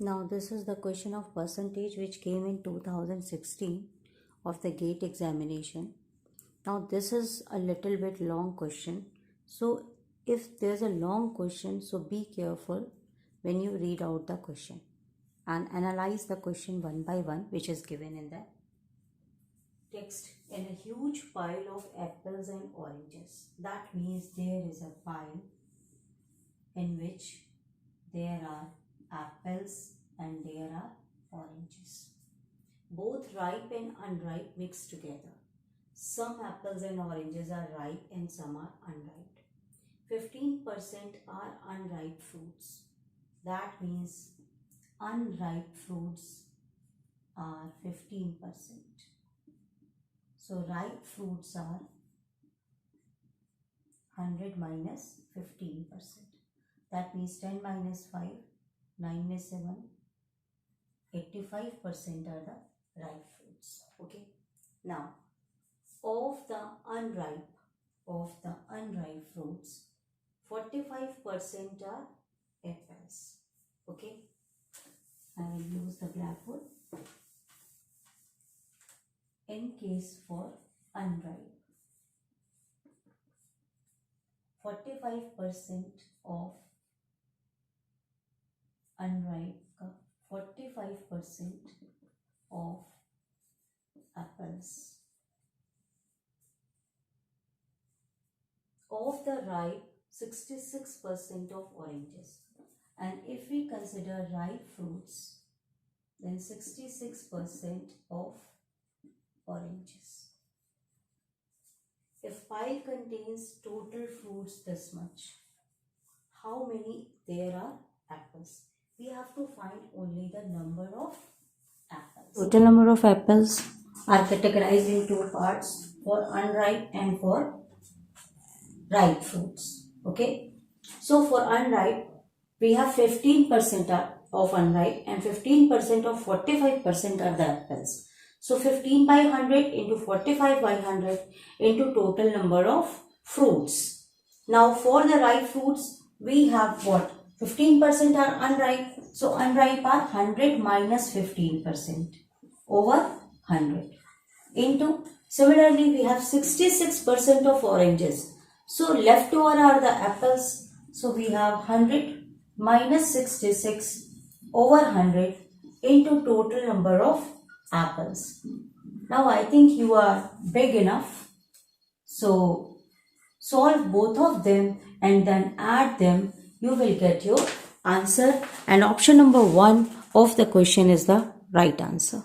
Now this is the question of percentage which came in 2016 of the GATE examination. Now this is a little bit long question. So if there's a long question, so be careful when you read out the question and analyze the question one by one which is given in the text. In a huge pile of apples and oranges. That means there is a pile in which there are apples and there are oranges. Both ripe and unripe mixed together. Some apples and oranges are ripe and some are unripe. 15% are unripe fruits. That means unripe fruits are 15%. So ripe fruits are 100 minus 15%. That means 10 minus 5, 9 is 7, 85% are the ripe fruits. Okay. Now, of the unripe fruits, 45% are apples. Okay. I will use the blackboard. In case for unripe, 45% of unripe, 45% of apples. Of the ripe, 66% of oranges. And if we consider ripe fruits, then 66% of oranges. If pile contains total fruits this much, how many there are apples? We have to find only the number of apples. Total number of apples are categorized in two parts, for unripe and for ripe fruits. Okay. So for unripe, we have 15% of unripe and 15% of 45% are the apples. So 15 by 100 into 45 by 100 into total number of fruits. Now for the ripe fruits, we have what? 15% are unripe. So unripe are 100 minus 15% over 100 into, similarly we have 66% of oranges. So leftover are the apples. So we have 100 minus 66 over 100 into total number of apples. Now I think you are big enough. So solve both of them and then add them. You will get your answer. And option number 1 of the question is the right answer.